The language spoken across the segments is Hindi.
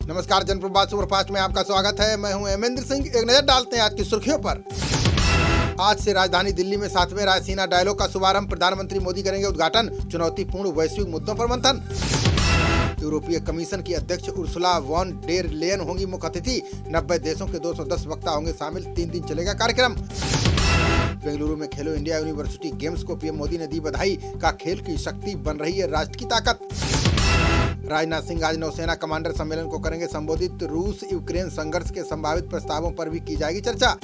नमस्कार, जनप्रभात सुपरफास्ट में आपका स्वागत है। मैं हूं हेमेंद्र सिंह। एक नजर डालते हैं आज की सुर्खियों पर। आज से राजधानी दिल्ली में 7वें रायसीना डायलॉग का शुभारंभ। प्रधानमंत्री मोदी करेंगे उद्घाटन। चुनौतीपूर्ण वैश्विक मुद्दों पर मंथन। यूरोपीय कमीशन की अध्यक्ष उर्सुला वॉन डेर लेयन होंगी मुख्य अतिथि। 90 देशों के 210 वक्ता होंगे शामिल। 3 दिन चलेगा कार्यक्रम। बेंगलुरु में खेलो इंडिया यूनिवर्सिटी गेम्स को पीएम मोदी ने दी बधाई। का खेल की शक्ति बन रही है राष्ट्र की ताकत। राजनाथ सिंह आज नौसेना कमांडर सम्मेलन को करेंगे संबोधित। रूस यूक्रेन संघर्ष के संभावित प्रस्तावों पर भी की जाएगी चर्चा।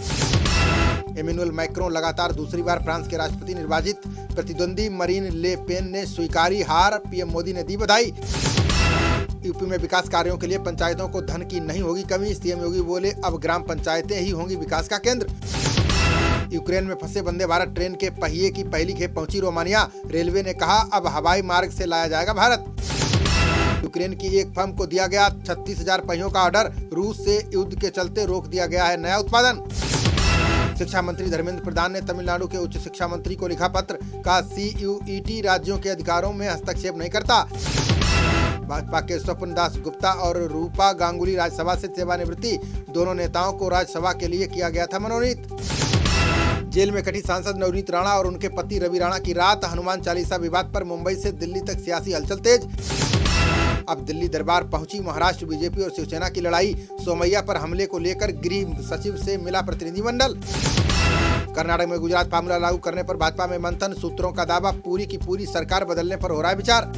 इमैनुअल मैक्रों लगातार दूसरी बार फ्रांस के राष्ट्रपति निर्वाचित। प्रतिद्वंदी मरीन ले पेन ने स्वीकारी हार। पीएम मोदी ने दी बधाई। यूपी में विकास कार्यों के लिए पंचायतों को धन की नहीं होगी कमी। सीएम योगी बोले अब ग्राम पंचायतें ही होंगी विकास का केंद्र। यूक्रेन में फंसे वंदे भारत ट्रेन के पहिए की पहली खेप पहुंची रोमानिया। रेलवे ने कहा अब हवाई मार्ग से लाया जाएगा भारत। यूक्रेन की एक फर्म को दिया गया 36,000 पहियों का ऑर्डर। रूस से युद्ध के चलते रोक दिया गया है नया उत्पादन। शिक्षा मंत्री धर्मेंद्र प्रधान ने तमिलनाडु के उच्च शिक्षा मंत्री को लिखा पत्र। का CUET राज्यों के अधिकारों में हस्तक्षेप नहीं करता। भाजपा के स्वप्न दास गुप्ता और रूपा गांगुली राज्यसभा से सेवानिवृत्ति। दोनों नेताओं को राज्यसभा के लिए किया गया था मनोनीत। जेल में कटी सांसद नवनीत राणा और उनके पति रवि राणा की रात। हनुमान चालीसा विवाद पर मुंबई से दिल्ली तक सियासी हलचल तेज। अब दिल्ली दरबार पहुंची महाराष्ट्र बीजेपी और शिवसेना की लड़ाई। सोमैया पर हमले को लेकर गृह सचिव से मिला प्रतिनिधिमंडल। कर्नाटक में गुजरात फार्मूला लागू करने पर भाजपा में मंथन। सूत्रों का दावा पूरी की पूरी सरकार बदलने पर हो रहा है विचार।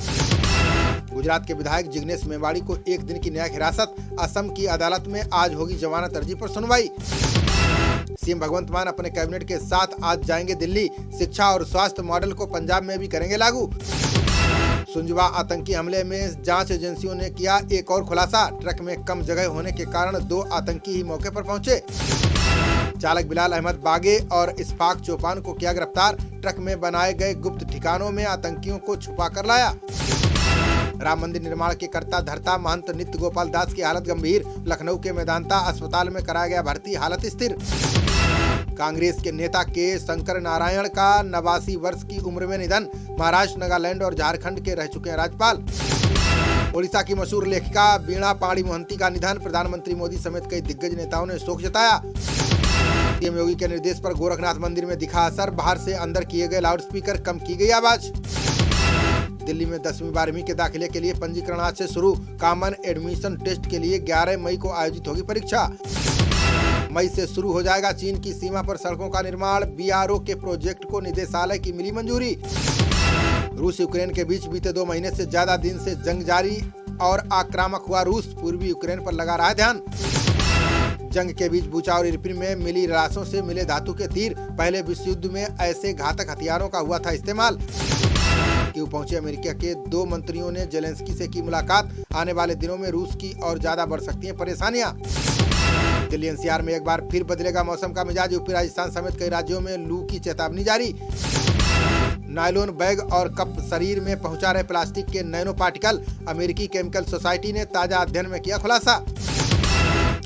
गुजरात के विधायक जिग्नेश मेवाड़ी को 1 दिन की न्यायिक हिरासत। असम की अदालत में आज होगी जमानत अर्जी पर सुनवाई। सीएम भगवंत मान अपने कैबिनेट के साथ आज जाएंगे दिल्ली। शिक्षा और स्वास्थ्य मॉडल को पंजाब में भी करेंगे लागू। सुंजवा आतंकी हमले में जांच एजेंसियों ने किया एक और खुलासा। ट्रक में कम जगह होने के कारण 2 आतंकी ही मौके पर पहुंचे। चालक बिलाल अहमद बागे और इस्फाक चौपान को किया गिरफ्तार। ट्रक में बनाए गए गुप्त ठिकानों में आतंकियों को छुपा कर लाया। राम मंदिर निर्माण के कर्ता धर्ता महंत नित्य गोपाल दास की हालत गंभीर। लखनऊ के मेदांता अस्पताल में कराया गया भर्ती, हालत स्थिर। कांग्रेस के नेता के शंकर नारायण का 89 वर्ष की उम्र में निधन। महाराष्ट्र, नागालैंड और झारखंड के रह चुके हैं राज्यपाल। ओडिशा की मशहूर लेखिका वीणा पाणी मोहंती का निधन। प्रधानमंत्री मोदी समेत कई दिग्गज नेताओं ने शोक जताया। सीएम योगी के निर्देश पर गोरखनाथ मंदिर में दिखा असर। बाहर से अंदर किए गए लाउडस्पीकर, कम की गई आवाज। दिल्ली में 10वीं 12वीं के दाखिले के लिए पंजीकरण आज से शुरू। कॉमन एडमिशन टेस्ट के लिए 11 मई को आयोजित होगी परीक्षा। मई से शुरू हो जाएगा चीन की सीमा पर सड़कों का निर्माण। BRO के प्रोजेक्ट को निदेशालय की मिली मंजूरी। रूस यूक्रेन के बीच बीते 2 महीने से ज्यादा दिन से जंग जारी और आक्रामक हुआ रूस। पूर्वी यूक्रेन पर लगा रहा है ध्यान। जंग के बीच बूचा और इरपिन में मिली राशों से मिले धातु के तीर। पहले विश्व युद्ध में ऐसे घातक हथियारों का हुआ था इस्तेमाल। कीव पहुंचे अमेरिका के 2 मंत्रियों ने जेलेंस्की से की मुलाकात। आने वाले दिनों में रूस की और ज्यादा बढ़ सकती हैं परेशानियां। दिल्ली NCR में एक बार फिर बदलेगा मौसम का मिजाज। यूपी राजस्थान समेत कई राज्यों में लू की चेतावनी जारी। नायलॉन बैग और कप शरीर में पहुंचा रहे प्लास्टिक के नैनो पार्टिकल। अमेरिकी केमिकल सोसाइटी ने ताजा अध्ययन में किया खुलासा।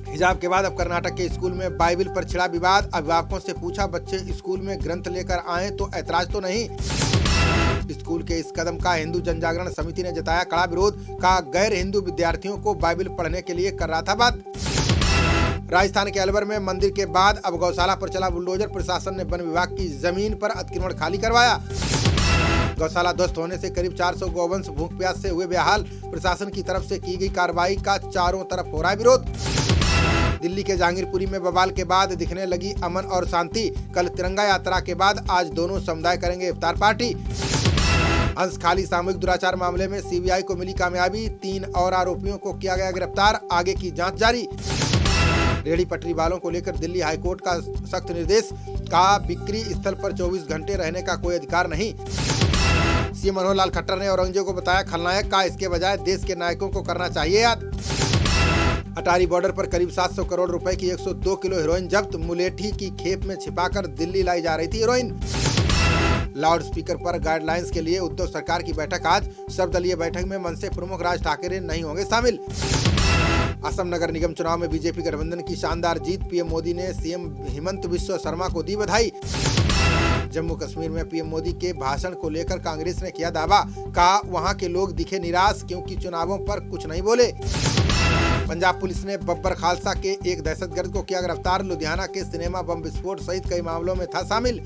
हिजाब के बाद अब कर्नाटक के स्कूल में बाइबिल पर छिड़ा विवाद। अभिभावकों से पूछा बच्चे स्कूल में ग्रंथ लेकर आए तो ऐतराज तो नहीं। स्कूल के इस कदम का हिंदू जनजागरण समिति ने जताया कड़ा विरोध। का गैर हिंदू विद्यार्थियों को बाइबिल पढ़ने के लिए कर रहा था बात। राजस्थान के अलवर में मंदिर के बाद अब गौशाला पर चला बुलडोजर। प्रशासन ने वन विभाग की जमीन पर अतिक्रमण खाली करवाया। गौशाला ध्वस्त होने से करीब 400 गौवंश भूख प्यास से हुए बेहाल। प्रशासन की तरफ से की गई कार्रवाई का चारों तरफ हो रहा है विरोध। दिल्ली के जहांगीरपुरी में बवाल के बाद दिखने लगी अमन और शांति। कल तिरंगा यात्रा के बाद आज दोनों समुदाय करेंगे इफ्तार पार्टी। हंसखाली सामूहिक दुराचार मामले में CBI को मिली कामयाबी। 3 और आरोपियों को किया गया गिरफ्तार। आगे की जांच जारी। रेहड़ी पटरी वालों को लेकर दिल्ली हाईकोर्ट का सख्त निर्देश। का बिक्री स्थल पर 24 घंटे रहने का कोई अधिकार नहीं। सीएम मनोहर लाल खट्टर ने औरंगजेब को बताया खलनायक। का इसके बजाय देश के नायकों को करना चाहिए याद। अटारी बॉर्डर पर करीब 700 करोड़ रुपए की 102 किलो हेरोइन जब्त। मुलेठी की खेप में छिपाकर दिल्ली लाई जा रही थी हेरोइन। लाउड स्पीकर पर गाइडलाइंस के लिए उद्धव सरकार की बैठक आज। सर्वदलीय बैठक में मनसे प्रमुख राज ठाकरे नहीं होंगे शामिल। असम नगर निगम चुनाव में बीजेपी गठबंधन की शानदार जीत। पीएम मोदी ने सीएम हेमंत बिस्वा शर्मा को दी बधाई। जम्मू कश्मीर में पीएम मोदी के भाषण को लेकर कांग्रेस ने किया दावा। कहा वहां के लोग दिखे निराश क्योंकि चुनावों पर कुछ नहीं बोले। पंजाब पुलिस ने बब्बर खालसा के एक दहशतगर्द को किया गिरफ्तार। लुधियाना के सिनेमा बम विस्फोट सहित कई मामलों में था शामिल।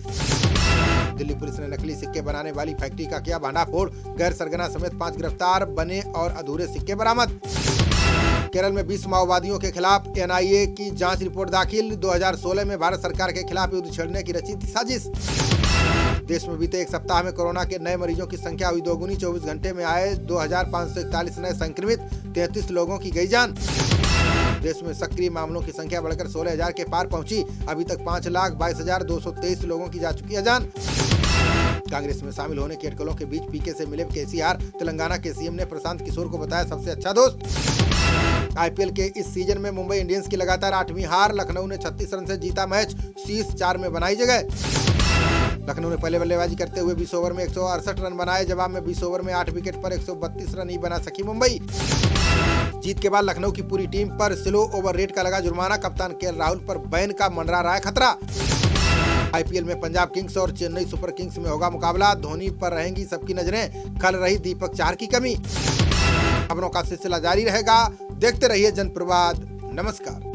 दिल्ली पुलिस ने नकली सिक्के बनाने वाली फैक्ट्री का किया भांडाफोड़। गैर सरगना समेत 5 गिरफ्तार, बने और अधूरे सिक्के बरामद। केरल में 20 माओवादियों के खिलाफ एनआईए की जांच रिपोर्ट दाखिल। 2016 में भारत सरकार के खिलाफ युद्ध छेड़ने की रची थी साजिश। देश में बीते एक सप्ताह में कोरोना के नए मरीजों की संख्या हुई दोगुनी। 24 घंटे में आए 2541 नए संक्रमित, 33 लोगों की गई जान। देश में सक्रिय मामलों की संख्या बढ़कर 16,000 के पार पहुंची। अभी तक 5,22,223 लोगों की जा चुकी है जान। कांग्रेस में शामिल होने की अटकलों के बीच पीके से मिले केसीआर। तेलंगाना के सीएम ने प्रशांत किशोर को बताया सबसे अच्छा दोस्त। आईपीएल के इस सीजन में मुंबई इंडियंस की लगातार 8वीं हार। लखनऊ ने 36 रन से जीता मैच, शीर्ष 4 में बनाई जगह। लखनऊ ने पहले बल्लेबाजी करते हुए 20 ओवर में 168 रन बनाए। जवाब में 20 ओवर में 8 विकेट पर 132 रन ही बना सकी मुंबई। जीत के बाद लखनऊ की पूरी टीम पर स्लो ओवर रेट का लगा जुर्माना। कप्तान केएल राहुल पर बैन का मंडरा रहा है खतरा। आईपीएल में पंजाब किंग्स और चेन्नई सुपर किंग्स में होगा मुकाबला। धोनी पर रहेंगी सबकी नजरें। कल रही दीपक चाहर की कमी। खबरों का सिलसिला जारी रहेगा। देखते रहिए जनप्रवाद। नमस्कार।